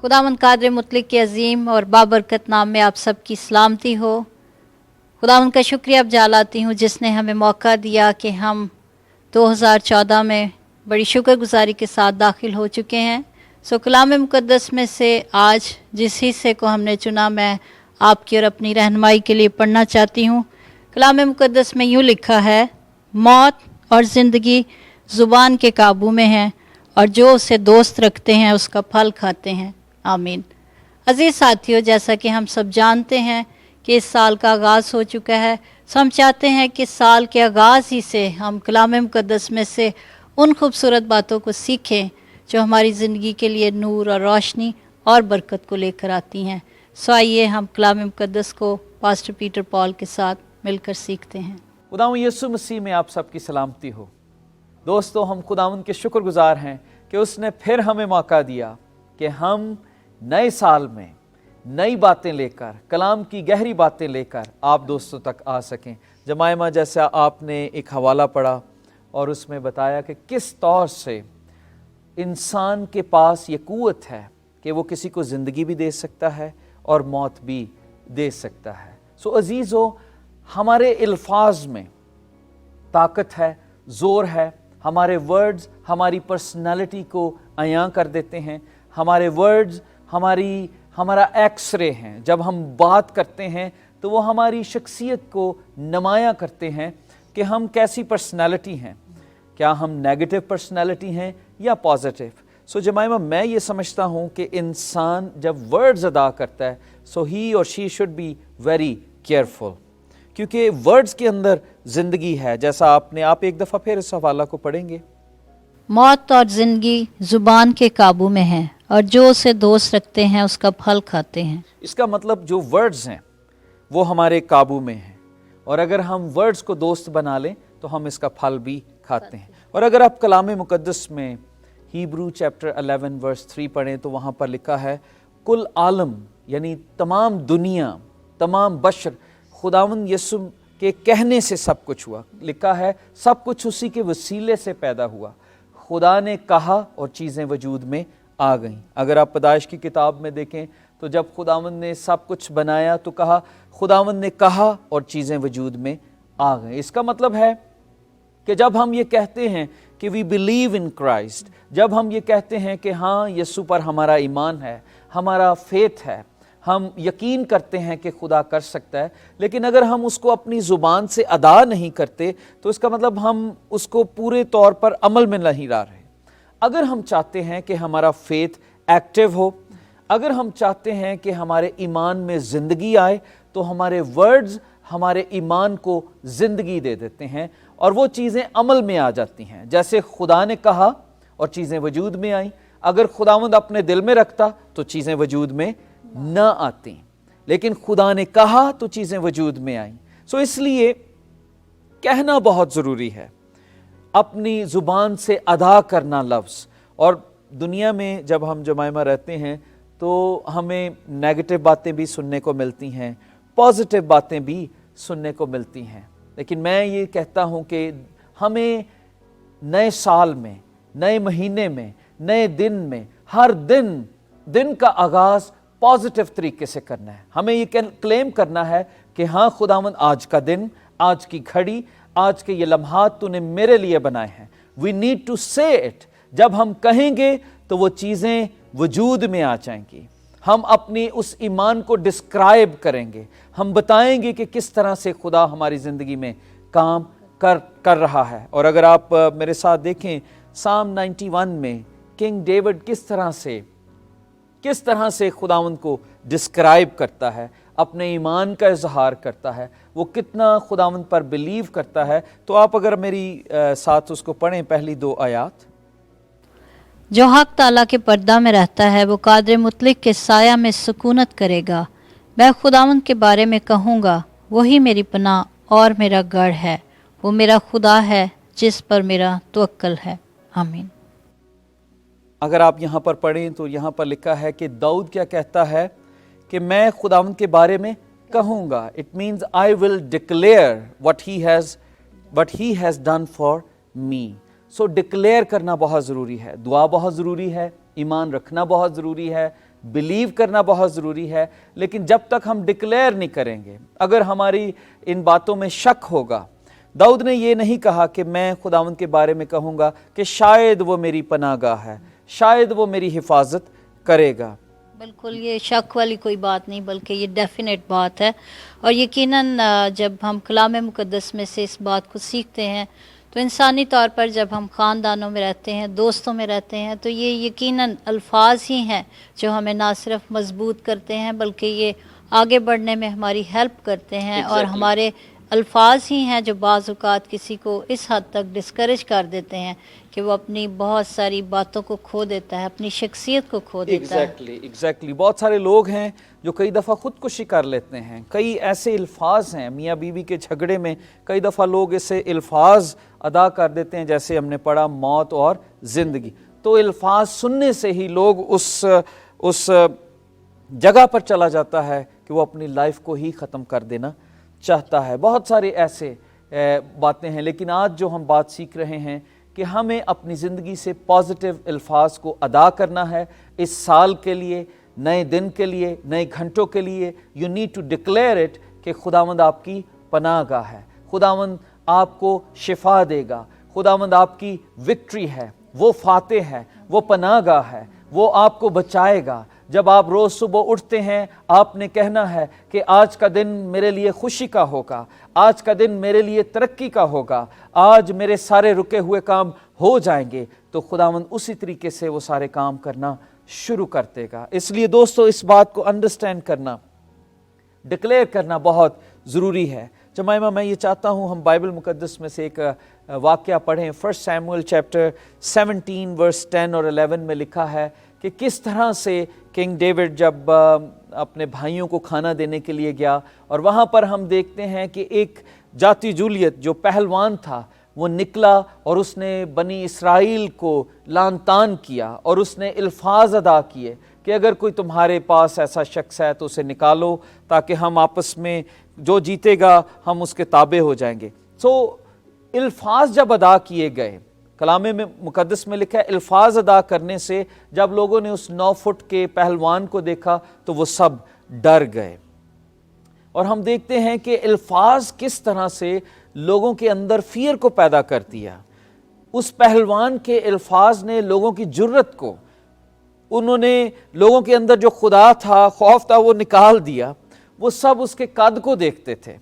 खुदावंद कादिर मुतलक के अजीम और बाबरकत नाम में आप सबकी सलामती हो। खुदावंद का शुक्रिया अब जालाती हूँ जिसने हमें मौका दिया कि हम 2014 में बड़ी शुक्रगुजारी के साथ दाखिल हो चुके हैं। कलाम मुक़द्दस में से आज जिस हिस्से को हमने चुना मैं आपकी और अपनी रहनुमाई के लिए पढ़ना चाहती हूँ। कलाम मुक़द्दस में यूँ लिखा है, मौत और ज़िंदगी ज़ुबान के काबू में है और जो उसे दोस्त रखते हैं उसका फल खाते हैं। आमीन। अजीज़ साथियों, जैसा कि हम सब जानते हैं कि इस साल का आगाज़ हो चुका है, सो हम चाहते हैं कि साल के आगाज़ ही से हम कलाम मुक़द्दस में से उन खूबसूरत बातों को सीखें जो हमारी ज़िंदगी के लिए नूर और रोशनी और बरकत को लेकर आती हैं। सो आइए हम कलाम मुक़द्दस को पास्टर पीटर पॉल के साथ मिलकर सीखते हैं। खुदावंद यीशु मसीह में आप सबकी सलामती हो। दोस्तों, हम खुदावंद के शुक्रगुजार हैं कि उसने फिर हमें मौका दिया कि हम नए साल में नई बातें लेकर, कलाम की गहरी बातें लेकर आप दोस्तों तक आ सकें। जमायमा, जैसा आपने एक हवाला पढ़ा और उसमें बताया कि किस तौर से इंसान के पास ये क़ुव्वत है कि वो किसी को ज़िंदगी भी दे सकता है और मौत भी दे सकता है। सो अजीज़ों, हमारे अल्फाज में ताकत है, ज़ोर है। हमारे वर्ड्स हमारी पर्सनालिटी को अयां कर देते हैं। हमारे वर्ड्स हमारा एक्सरे हैं। जब हम बात करते हैं तो वो हमारी शख्सियत को नुमायां करते हैं कि हम कैसी पर्सनालिटी हैं। क्या हम नेगेटिव पर्सनालिटी हैं या पॉजिटिव। सो जमाइमा, मैं ये समझता हूँ कि इंसान जब वर्ड्स अदा करता है सो ही और she should be very careful, क्योंकि वर्ड्स के अंदर ज़िंदगी है। जैसा आप एक दफ़ा फिर इस हवाला को पढ़ेंगे। मौत और ज़िंदगी ज़ुबान के काबू में है और जो उसे दोस्त रखते हैं उसका फल खाते हैं। इसका मतलब जो वर्ड्स हैं वो हमारे काबू में हैं, और अगर हम वर्ड्स को दोस्त बना लें तो हम इसका फल भी खाते हैं। और अगर आप कलाम मुक़द्दस में हीब्रू चैप्टर 11 वर्स 3 पढ़ें तो वहाँ पर लिखा है, कुल आलम यानी तमाम दुनिया, तमाम बशर खुदावंद यीशु के कहने से सब कुछ हुआ। लिखा है सब कुछ उसी के वसीले से पैदा हुआ। खुदा ने कहा और चीज़ें वजूद में आ गईं। अगर आप पैदाइश की किताब में देखें तो जब खुदावंद ने सब कुछ बनाया तो कहा, खुदावंद ने कहा और चीज़ें वजूद में आ गईं। इसका मतलब है कि जब हम ये कहते हैं कि वी बिलीव इन क्राइस्ट, जब हम ये कहते हैं कि हाँ यीशु पर हमारा ईमान है, हमारा फेथ है, हम यकीन करते हैं कि खुदा कर सकता है, लेकिन अगर हम उसको अपनी ज़ुबान से अदा नहीं करते तो इसका मतलब हम उसको पूरे तौर पर अमल में नहीं ला रहे। अगर हम चाहते हैं कि हमारा फेथ एक्टिव हो, अगर हम चाहते हैं कि हमारे ईमान में ज़िंदगी आए, तो हमारे वर्ड्स हमारे ईमान को ज़िंदगी दे देते हैं और वो चीज़ें अमल में आ जाती हैं। जैसे खुदा ने कहा और चीज़ें वजूद में आई। अगर खुदावंद अपने दिल में रखता तो चीज़ें वजूद में न आती, लेकिन खुदा ने कहा तो चीज़ें वजूद में आई। सो इसलिए कहना बहुत ज़रूरी है, अपनी ज़ुबान से अदा करना लफ्ज़। और दुनिया में जब हम जमाइमा रहते हैं तो हमें नेगेटिव बातें भी सुनने को मिलती हैं, पॉजिटिव बातें भी सुनने को मिलती हैं, लेकिन मैं ये कहता हूँ कि हमें नए साल में, नए महीने में, नए दिन में, हर दिन का आगाज़ पॉजिटिव तरीके से करना है। हमें ये क्लेम करना है कि हाँ खुदावंद, आज का दिन, आज की घड़ी, आज के ये लम्हात तूने मेरे लिए बनाए हैं। वी नीड टू से इट। जब हम कहेंगे तो वो चीज़ें वजूद में आ जाएंगी। हम अपनी उस ईमान को डिस्क्राइब करेंगे, हम बताएंगे कि किस तरह से खुदा हमारी ज़िंदगी में काम कर रहा है। और अगर आप मेरे साथ देखें साम 91 में किंग डेविड किस तरह से खुदावंद को डिस्क्राइब करता है, अपने ईमान का इजहार करता है, वो कितना खुदावंद पर बिलीव करता है। तो आप अगर मेरी साथ उसको पढ़ें, पहली 2 आयात। जो हक ताला के पर्दा में रहता है वो कादिर मुतलक के साया में सुकूनत करेगा। मैं खुदावंद के बारे में कहूँगा, वही मेरी पनाह और मेरा गढ़ है, वो मेरा खुदा है जिस पर मेरा तवक्कल है। आमीन। अगर आप यहाँ पर पढ़ें तो यहाँ पर लिखा है कि दाऊद क्या कहता है कि मैं खुदावंद के बारे में कहूँगा। It means I will declare what he has done for me. So declare करना बहुत ज़रूरी है, दुआ बहुत ज़रूरी है, ईमान रखना बहुत ज़रूरी है, बिलीव करना बहुत ज़रूरी है, लेकिन जब तक हम डिक्लेयर नहीं करेंगे, अगर हमारी इन बातों में शक होगा, दाऊद ने ये नहीं कहा कि मैं खुदावंद के बारे में कहूँगा कि शायद वो मेरी पनाहगाह है, शायद वो मेरी हिफाजत करेगा। बिल्कुल, ये शक वाली कोई बात नहीं, बल्कि ये डेफिनेट बात है। और यकीनन जब हम कलाम मुक़द्दस में से इस बात को सीखते हैं, तो इंसानी तौर पर जब हम ख़ानदानों में रहते हैं, दोस्तों में रहते हैं, तो ये यकीनन अल्फाज ही हैं जो हमें ना सिर्फ मजबूत करते हैं, बल्कि ये आगे बढ़ने में हमारी हेल्प करते हैं। और हमारे अल्फाज ही हैं जो बाज़ औक़ात किसी को इस हद तक डिस्करेज कर देते हैं कि वो अपनी बहुत सारी बातों को खो देता है, अपनी शख्सियत को खो देता है। एग्जैक्टली बहुत सारे लोग हैं जो कई दफ़ा ख़ुदकुशी कर लेते हैं। कई ऐसे अल्फाज हैं, मियाँ बीवी के झगड़े में कई दफ़ा लोग ऐसे अल्फाज अदा कर देते हैं, जैसे हमने पढ़ा मौत और ज़िंदगी। तो अल्फाज सुनने से ही लोग उस जगह पर चला जाता है कि वो अपनी लाइफ को ही ख़त्म कर देना चाहता है। बहुत सारे ऐसे बातें हैं, लेकिन आज जो हम बात सीख रहे हैं कि हमें अपनी ज़िंदगी से पॉजिटिव अल्फाज को अदा करना है। इस साल के लिए, नए दिन के लिए, नए घंटों के लिए you need to declare it कि खुदावंद आपकी पनाहगाह है, खुदावंद आपको शिफा देगा, खुदावंद आपकी विक्ट्री है, वो फातेह है, वो पनाहगाह है, वो आपको बचाएगा। जब आप रोज़ सुबह उठते हैं, आपने कहना है कि आज का दिन मेरे लिए खुशी का होगा, आज का दिन मेरे लिए तरक्की का होगा, आज मेरे सारे रुके हुए काम हो जाएंगे। तो खुदावंद उसी तरीके से वो सारे काम करना शुरू कर देगा। इसलिए दोस्तों, इस बात को अंडरस्टैंड करना, डिक्लेयर करना बहुत ज़रूरी है। जमाइमा, मैं ये चाहता हूँ हम बाइबल मुकद्दस में से एक वाक़या पढ़ें। 1 सैमुअल चैप्टर 17 वर्स 10 और 11 में लिखा है कि किस तरह से किंग डेविड जब अपने भाइयों को खाना देने के लिए गया, और वहाँ पर हम देखते हैं कि एक जाती जूलियत जो पहलवान था वो निकला और उसने बनी इसराइल को लान तान किया, और उसने अल्फाज अदा किए कि अगर कोई तुम्हारे पास ऐसा शख्स है तो उसे निकालो, ताकि हम आपस में जो जीतेगा हम उसके ताबे हो जाएंगे। सो अल्फाज जब अदा किए गए, कलामे में मुकद्दस में लिखा है, अल्फाज अदा करने से जब लोगों ने उस 9 फुट के पहलवान को देखा तो वो सब डर गए। और हम देखते हैं कि अल्फाज किस तरह से लोगों के अंदर फियर को पैदा करती है। उस पहलवान के अल्फाज ने लोगों की जुर्रत को, उन्होंने लोगों के अंदर जो खुदा था, खौफ था, वो निकाल दिया। वो सब उसके कद को देखते थे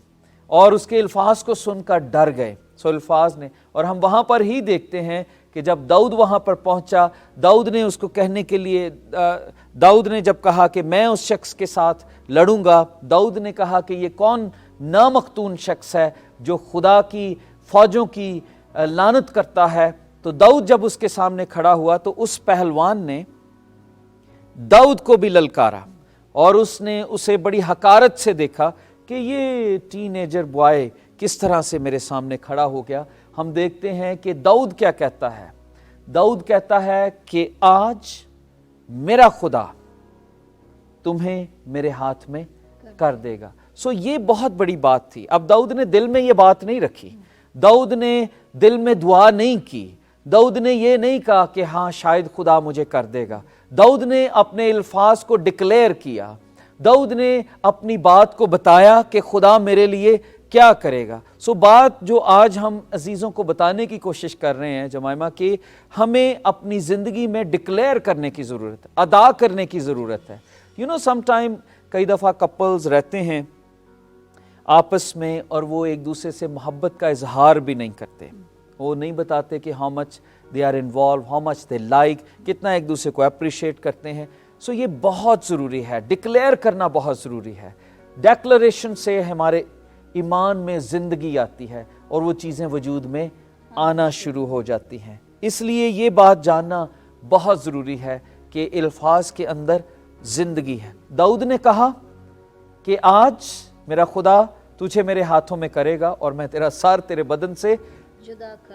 और उसके अल्फाज को सुनकर डर गए। सो अल्फाज ने, और हम वहाँ पर ही देखते हैं कि जब दाऊद वहाँ पर पहुँचा, दाऊद ने उसको कहने के लिए, दाऊद ने जब कहा कि मैं उस शख्स के साथ लड़ूंगा, दाऊद ने कहा कि ये कौन नामख्तून शख्स है जो खुदा की फौजों की लानत करता है। तो दाऊद जब उसके सामने खड़ा हुआ तो उस पहलवान ने दाऊद को भी ललकारा और उसने उसे बड़ी हकारत से देखा कि ये टीनेजर बॉय किस तरह से मेरे सामने खड़ा हो गया। हम देखते हैं कि दाऊद क्या कहता है। दाऊद कहता है कि आज मेरा खुदा तुम्हें मेरे हाथ में कर देगा। सो ये बहुत बड़ी बात थी। अब दाऊद ने दिल में ये बात नहीं रखी, दाऊद ने दिल में दुआ नहीं की, दाऊद ने ये नहीं कहा कि हाँ शायद खुदा मुझे कर देगा। दाऊद ने अपने अल्फाज को डिक्लेयर किया, दाऊद ने अपनी बात को बताया कि खुदा मेरे लिए क्या करेगा। सो बात जो आज हम अजीज़ों को बताने की कोशिश कर रहे हैं जमाइमा, कि हमें अपनी ज़िंदगी में डिक्लेयर करने की ज़रूरत है, अदा करने की ज़रूरत है। यू नो समटाइम कई दफ़ा कपल्स रहते हैं आपस में और वो एक दूसरे से मोहब्बत का इजहार भी नहीं करते, वो नहीं बताते कि how much they are involve, how much they like, कितना एक दूसरे को अप्रिशिएट करते हैं। सो ये बहुत ज़रूरी है, डिक्लेयर करना बहुत ज़रूरी है। डेक्लरेशन से हमारे ईमान में ज़िंदगी आती है और वो चीज़ें वजूद में आना शुरू हो जाती हैं। इसलिए ये बात जानना बहुत ज़रूरी है कि अल्फाज के अंदर ज़िंदगी है। दाऊद ने कहा कि आज मेरा खुदा तुझे मेरे हाथों में करेगा और मैं तेरा सर तेरे बदन से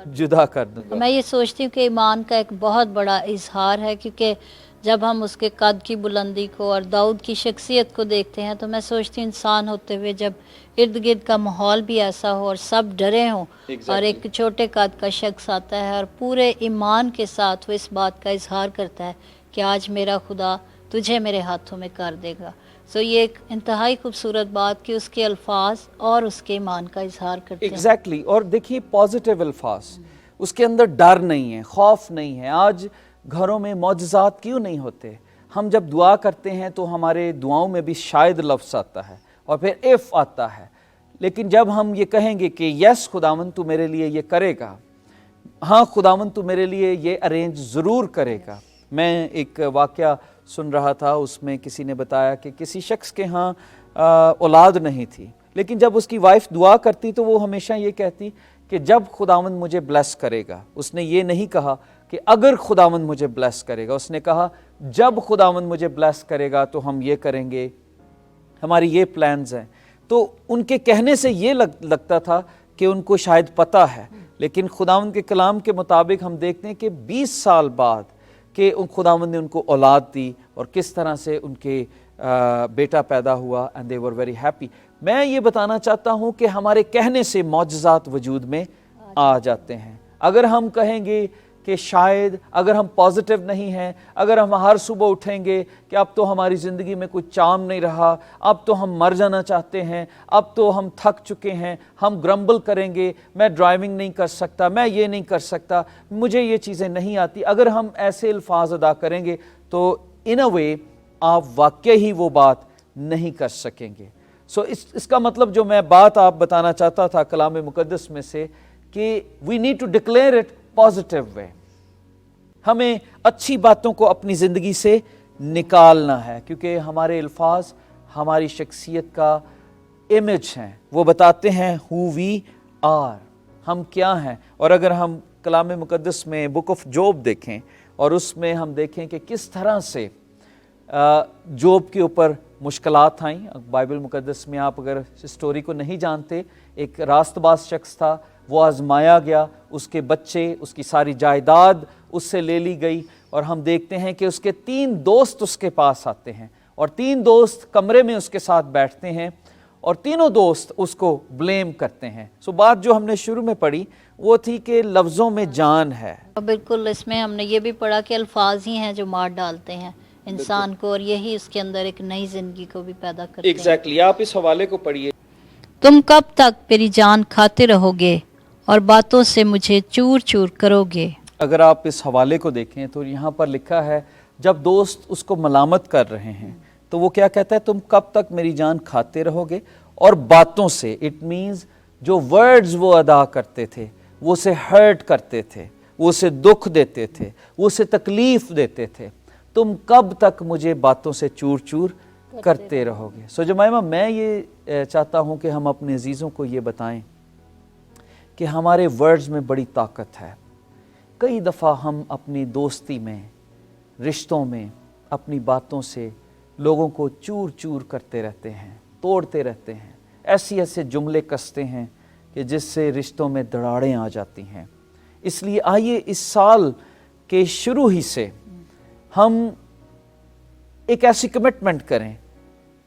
जुदा कर दूंगा। मैं ये सोचती हूँ कि ईमान का एक बहुत बड़ा इजहार है, क्योंकि जब हम उसके कद की बुलंदी को और दाऊद की शख्सियत को देखते हैं तो मैं सोचती हूँ इंसान होते हुए जब इर्द गिर्द का माहौल भी ऐसा हो और सब डरे हों, और एक छोटे कद का शख्स आता है और पूरे ईमान के साथ वो इस बात का इजहार करता है कि आज मेरा खुदा तुझे मेरे हाथों में कर देगा। सो ये एक इंतहाई खूबसूरत बात कि उसके अल्फाज और उसके ईमान का इजहार करते हैं। एग्जैक्टली और देखिए पॉजिटिव अल्फाज, उसके अंदर डर नहीं है, खौफ नहीं है। आज घरों में मौजज़ात क्यों नहीं होते? हम जब दुआ करते हैं तो हमारे दुआओं में भी शायद लफ्ज़ आता है और फिर इफ़ आता है, लेकिन जब हम ये कहेंगे कि यस खुदावंद तू मेरे लिए ये करेगा, हाँ खुदावंद तू मेरे लिए ये अरेंज ज़रूर करेगा। मैं एक वाक़या सुन रहा था, उसमें किसी ने बताया कि किसी शख्स के यहाँ औलाद नहीं थी, लेकिन जब उसकी वाइफ दुआ करती तो वो हमेशा ये कहती कि जब खुदावंद मुझे ब्लेस करेगा। उसने ये नहीं कहा कि अगर खुदावंद मुझे ब्लेस करेगा, उसने कहा जब खुदावंद मुझे ब्लेस करेगा तो हम ये करेंगे, हमारी ये प्लान्स हैं। तो उनके कहने से ये लगता था कि उनको शायद पता है, लेकिन खुदावंद के कलाम के मुताबिक हम देखते हैं कि 20 साल बाद कि खुदावंद ने उनको औलाद दी और किस तरह से उनके बेटा पैदा हुआ and they were very happy. मैं ये बताना चाहता हूँ कि हमारे कहने से मौजज़ात वजूद में आ जाते हैं। अगर हम कहेंगे कि शायद, अगर हम पॉजिटिव नहीं हैं, अगर हम हर सुबह उठेंगे कि अब तो हमारी ज़िंदगी में कुछ चाम नहीं रहा, अब तो हम मर जाना चाहते हैं, अब तो हम थक चुके हैं, हम ग्रम्बल करेंगे, मैं ड्राइविंग नहीं कर सकता, मैं ये नहीं कर सकता, मुझे ये चीज़ें नहीं आती, अगर हम ऐसे अल्फाज अदा करेंगे तो इन अ वे आप वाकई ही वो बात नहीं कर सकेंगे। सो इसका मतलब जो मैं बात आप बताना चाहता था कलाम मुकद्दस में से कि we need to declare it positive way. हमें अच्छी बातों को अपनी ज़िंदगी से निकालना है, क्योंकि हमारे अल्फाज हमारी शख्सियत का इमेज हैं, वो बताते हैं हु वी आर, हम क्या हैं। और अगर हम कलाम मुकद्दस में बुक ऑफ जोब देखें और उसमें हम देखें कि किस तरह से जोब के ऊपर मुश्किलात आईं। बाइबल मुकद्दस में आप अगर स्टोरी को नहीं जानते, एक रास्तबाज शख्स था, वो आजमाया गया, उसके बच्चे, उसकी सारी जायदाद उससे ले ली गई, और हम देखते हैं कि उसके 3 दोस्त उसके पास आते हैं और 3 दोस्त कमरे में उसके साथ बैठते हैं और तीनों दोस्त उसको ब्लेम करते हैं। सो बात जो हमने शुरू में पढ़ी वो थी कि लफ्ज़ों में जान है। बिल्कुल, इसमें हमने ये भी पढ़ा कि अल्फाज ही हैं जो मार डालते हैं इंसान को, और यही उसके अंदर एक नई जिंदगी को भी पैदा करते हैं। एग्जैक्टली, आप इस हवाले को पढ़िए। तुम कब तक मेरी जान खाते रहोगे और बातों से मुझे चूर चूर करोगे। अगर आप इस हवाले को देखें तो यहाँ पर लिखा है, जब दोस्त उसको मलामत कर रहे हैं तो वो क्या कहता है, तुम कब तक मेरी जान खाते रहोगे और बातों से। इट मीन्स जो वर्ड्स वो अदा करते थे वो उसे हर्ट करते थे, वो उसे दुख देते थे, वो उसे तकलीफ देते थे। तुम कब तक मुझे बातों से चूर चूर करते रहोगे। सो जमाइमा, मैं ये चाहता हूँ कि हम अपने अजीज़ों को ये बताएं कि हमारे वर्ड्स में बड़ी ताकत है। कई दफ़ा हम अपनी दोस्ती में, रिश्तों में, अपनी बातों से लोगों को चूर चूर करते रहते हैं, तोड़ते रहते हैं, ऐसे जुमले कसते हैं कि जिससे रिश्तों में दरारें आ जाती हैं। इसलिए आइए इस साल के शुरू ही से हम एक ऐसी कमिटमेंट करें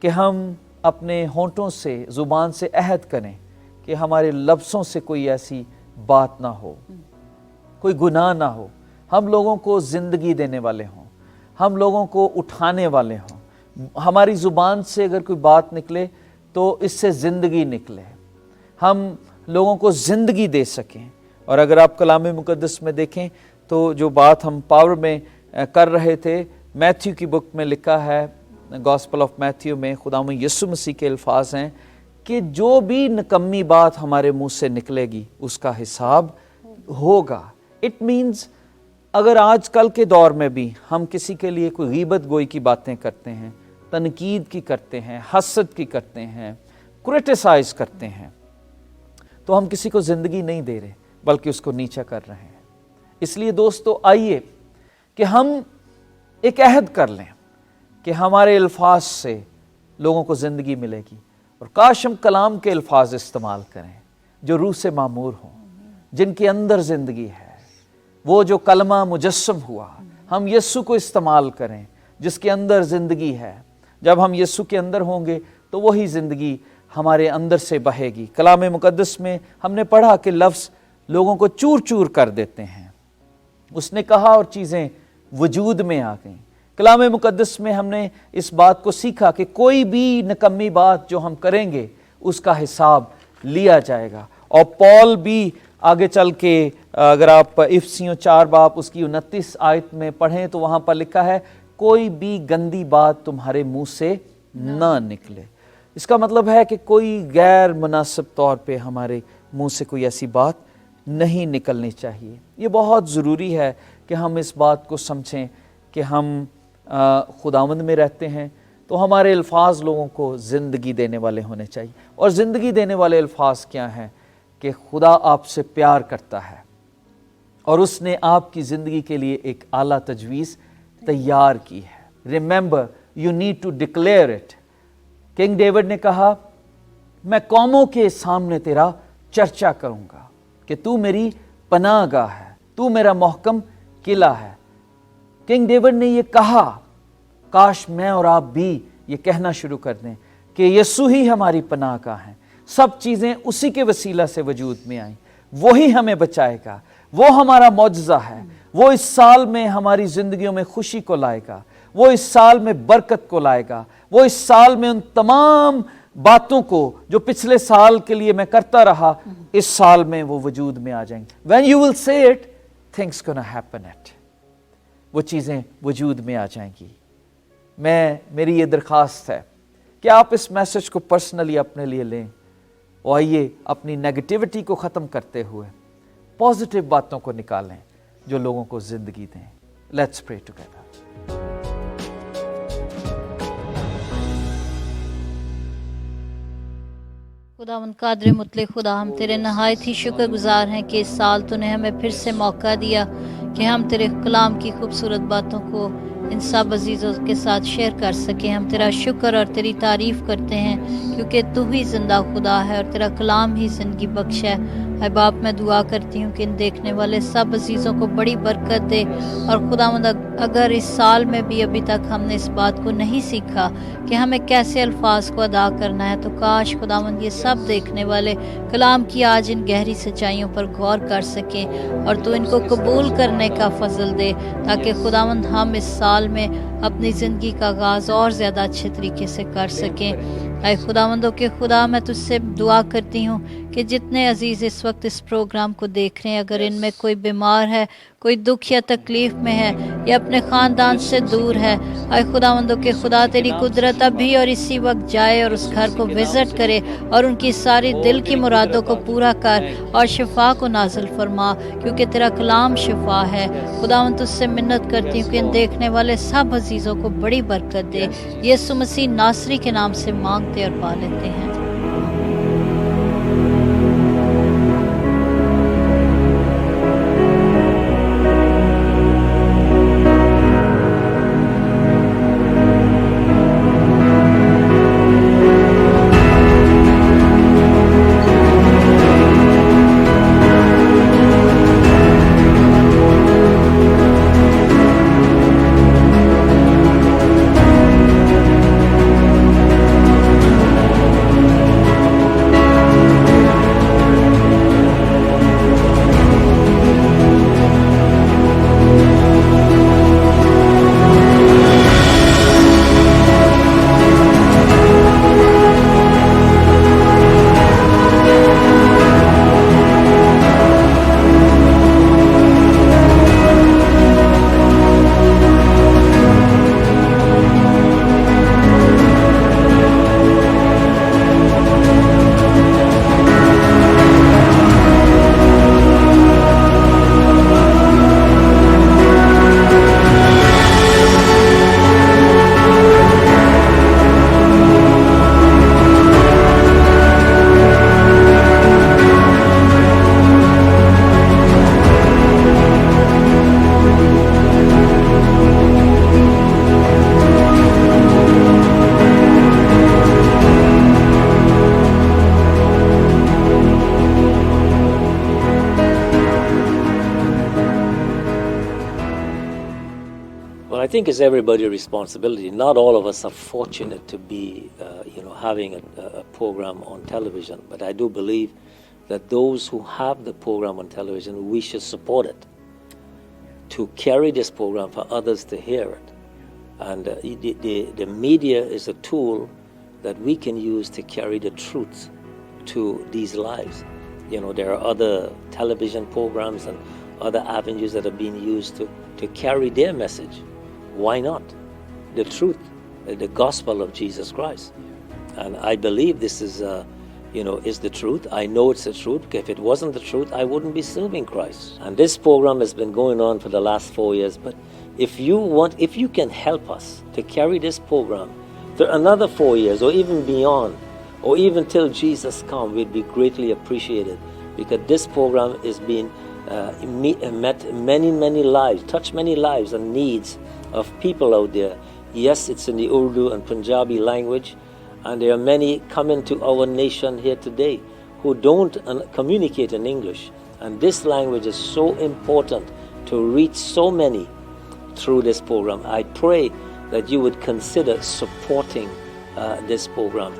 कि हम अपने होंठों से, ज़ुबान से अहद करें कि हमारे लफ्ज़ों से कोई ऐसी बात ना हो, कोई गुनाह ना हो, हम लोगों को ज़िंदगी देने वाले हों, हम लोगों को उठाने वाले हों। हमारी ज़ुबान से अगर कोई बात निकले तो इससे ज़िंदगी निकले, हम लोगों को ज़िंदगी दे सकें। और अगर आप कलाम मुकद्दस में देखें तो जो बात हम पावर में कर रहे थे, मैथ्यू की बुक में लिखा है, गॉस्पल ऑफ मैथ्यू में खुदावंद यीशु मसीह के अल्फाज हैं कि जो भी निकम्मी बात हमारे मुंह से निकलेगी उसका हिसाब होगा। इट मीन्स अगर आजकल के दौर में भी हम किसी के लिए कोई गीबत गोई की बातें करते हैं, तनकीद की करते हैं, हसद की करते हैं, क्रिटिसाइज करते हैं, तो हम किसी को ज़िंदगी नहीं दे रहे बल्कि उसको नीचा कर रहे हैं। इसलिए दोस्तों, आइए कि हम एक अहद कर लें कि हमारे अल्फाज से लोगों को ज़िंदगी मिलेगी, और काश हम कलाम के अल्फाज इस्तेमाल करें जो रूह से मामूर हों, जिनके अंदर ज़िंदगी है। वो जो कलमा मुजस्सम हुआ, हम यीशु को इस्तेमाल करें जिसके अंदर ज़िंदगी है। जब हम यीशु के अंदर होंगे तो वही ज़िंदगी हमारे अंदर से बहेगी। कलाम मुकद्दस में हमने पढ़ा कि लफ्ज़ लोगों को चूर चूर कर देते हैं। उसने कहा और चीज़ें वजूद में आ गईं। कलाम मुकद्दस में हमने इस बात को सीखा कि कोई भी निकम्मी बात जो हम करेंगे उसका हिसाब लिया जाएगा। और पॉल भी आगे चल के, अगर आप इफिसियों 4 बाब उसकी 29 आयत में पढ़ें तो वहाँ पर लिखा है, कोई भी गंदी बात तुम्हारे मुंह से ना निकले। इसका मतलब है कि कोई गैर मुनासिब तौर पे हमारे मुंह से कोई ऐसी बात नहीं निकलनी चाहिए। ये बहुत ज़रूरी है कि हम इस बात को समझें कि हम खुदावंद में रहते हैं तो हमारे अल्फाज लोगों को ज़िंदगी देने वाले होने चाहिए। और ज़िंदगी देने वाले अल्फाज क्या हैं कि खुदा आपसे प्यार करता है और उसने आपकी ज़िंदगी के लिए एक आला तजवीज़ तैयार की है। Remember, you need to declare it. King David ने कहा, मैं कौमों के सामने तेरा चर्चा करूंगा कि तू मेरी पनाहगाह है, तू मेरा मोहकम किला है। किंग डेविड ने ये कहा, काश मैं और आप भी ये कहना शुरू कर दें कि यीशु ही हमारी पनाहगाह है। सब चीज़ें उसी के वसीला से वजूद में आई, वही हमें बचाएगा, वो हमारा मौजज़ा है, वो इस साल में हमारी ज़िंदगियों में खुशी को लाएगा, वो इस साल में बरकत को लाएगा, वो इस साल में उन तमाम बातों को जो पिछले साल के लिए मैं करता रहा, इस साल में वो वजूद में आ जाएंगे। When you will say it, things gonna happen it. वो चीज़ें वजूद में आ जाएंगी। मेरी ये दरख्वास्त है कि आप इस मैसेज को पर्सनली अपने लिए लें और आइए अपनी नेगेटिविटी को ख़त्म करते हुए पॉजिटिव बातों को निकालें जो लोगों को ज़िंदगी दें। Let's pray together. खुदावंद कादिर मुतलक खुदा, हम तेरे नहायत ही शुक्रगुजार हैं कि इस साल तूने हमें फिर से मौका दिया कि हम तेरे कलाम की खूबसूरत बातों को इन सब अजीज़ों के साथ शेयर कर सकें। हम तेरा शुक्र और तेरी तारीफ़ करते हैं क्योंकि तू ही ज़िंदा खुदा है और तेरा कलाम ही ज़िंदगी बख्श है। ऐ बाप, मैं दुआ करती हूँ कि इन देखने वाले सब अजीज़ों को बड़ी बरकत दे। और खुदावंद, अगर इस साल में भी अभी तक हमने इस बात को नहीं सीखा कि हमें कैसे अल्फाज को अदा करना है, तो काश खुदावंद ये सब देखने वाले कलाम की आज इन गहरी सच्चाइयों पर गौर कर सकें और तो इनको कबूल करने का फजल दे, ताकि खुदावंद हम इस साल में अपनी ज़िंदगी का आगाज़ और ज़्यादा अच्छे तरीके से कर सकें। ऐ खुदावंदों के खुदा, मैं तुझसे दुआ करती हूँ कि जितने अजीज़ इस वक्त इस प्रोग्राम को देख रहे हैं, अगर इनमें कोई बीमार है, कोई दुख या तकलीफ़ में है या अपने ख़ानदान से दूर है, ऐ खुदावंदों के खुदा तेरी कुदरत अभी और इसी वक्त जाए और उस घर को विज़िट करे और उनकी सारी दिल की मुरादों को पूरा कर और शिफा को नाजिल फरमा, क्योंकि तेरा कलाम शिफा है। खुदावंद, तुझसे मिन्नत करती हूँ कि इन देखने वाले सब अजीज़ों को बड़ी बरकत दे। यीशु मसीह नासरी के नाम से मांगते और पा लेते हैं। I think it's everybody's responsibility. Not all of us are fortunate to be, having a program on television. But I do believe that those who have the program on television, we should support it to carry this program for others to hear it. And the media is a tool that we can use to carry the truth to these lives. You know, there are other television programs and other avenues that are being used to carry their message. Why not? The truth, the gospel of Jesus Christ. And I believe this is, is the truth. I know it's the truth. If it wasn't the truth, I wouldn't be serving Christ. And this program has been going on for the last 4 years. But if you can help us to carry this program for another 4 years or even beyond, or even till Jesus comes, we'd be greatly appreciated, because this program is being met many lives, touched many lives and needs of people out there. Yes, it's in the Urdu and Punjabi language, and there are many coming to our nation here today who don't communicate in English. And this language is so important to reach so many through this program. I pray that you would consider supporting this program.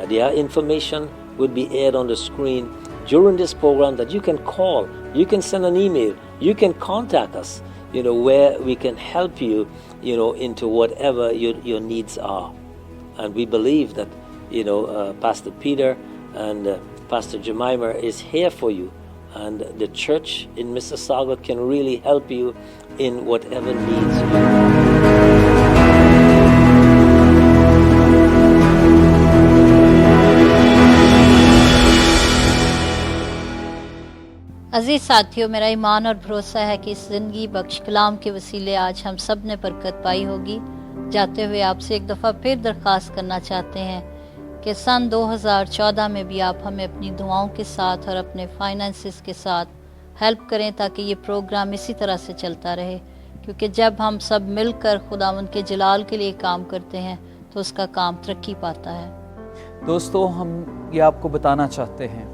Their information would be aired on the screen during this program, that you can call, you can send an email, you can contact us, where we can help you, into whatever your needs are. And we believe that, Pastor Peter and Pastor Jemima is here for you. And the church in Mississauga can really help you in whatever needs you have. अज़ीज़ साथियों, मेरा ईमान और भरोसा है कि इस ज़िंदगी बख्श कलाम के वसीले आज हम सब ने बरकत पाई होगी। जाते हुए आपसे एक दफ़ा फिर दरख्वास्त करना चाहते हैं कि सन 2014 में भी आप हमें अपनी दुआओं के साथ और अपने फाइनेंसेस के साथ हेल्प करें, ताकि ये प्रोग्राम इसी तरह से चलता रहे। क्योंकि जब हम सब मिलकर खुदावंद के जलाल के लिए काम करते हैं तो उसका काम तरक्की पाता है। दोस्तों, हम ये आपको बताना चाहते हैं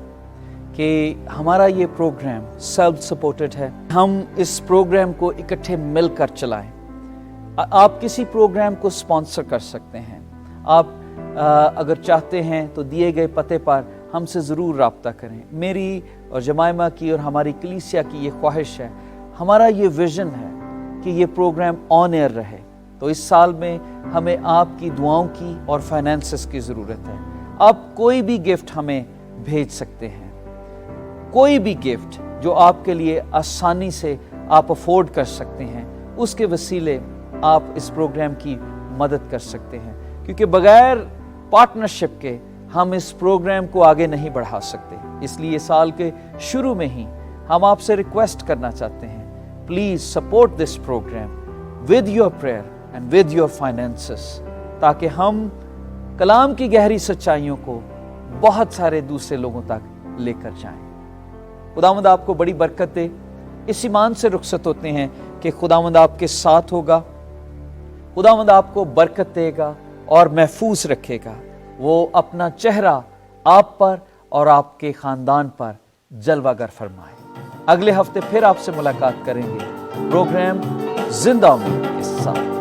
कि हमारा ये प्रोग्राम सेल्फ सपोर्टेड है। हम इस प्रोग्राम को इकट्ठे मिलकर चलाएं। आप किसी प्रोग्राम को स्पॉन्सर कर सकते हैं। आप अगर चाहते हैं तो दिए गए पते पर हमसे ज़रूर राब्ता करें। मेरी और जमाइमा की और हमारी कलीसिया की ये ख्वाहिश है, हमारा ये विज़न है कि ये प्रोग्राम ऑन एयर रहे। तो इस साल में हमें आपकी दुआओं की और फाइनेंसेस की ज़रूरत है। आप कोई भी गिफ्ट हमें भेज सकते हैं, कोई भी गिफ्ट जो आपके लिए आसानी से आप अफोर्ड कर सकते हैं, उसके वसीले आप इस प्रोग्राम की मदद कर सकते हैं। क्योंकि बगैर पार्टनरशिप के हम इस प्रोग्राम को आगे नहीं बढ़ा सकते। इसलिए साल के शुरू में ही हम आपसे रिक्वेस्ट करना चाहते हैं, please support this program with your prayer and with your finances, ताकि हम कलाम की गहरी सच्चाइयों को बहुत सारे दूसरे लोगों तक लेकर जाएं। खुदावंद आपको बड़ी बरकत दे। इस ईमान से रुखसत होते हैं कि खुदावंद आपके साथ होगा, खुदावंद आपको बरकत देगा और महफूज रखेगा। वो अपना चेहरा आप पर और आपके ख़ानदान पर जलवागर फरमाए। अगले हफ्ते फिर आपसे मुलाकात करेंगे प्रोग्राम जिंदा उम्मीद के साथ।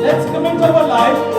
Let's commit our life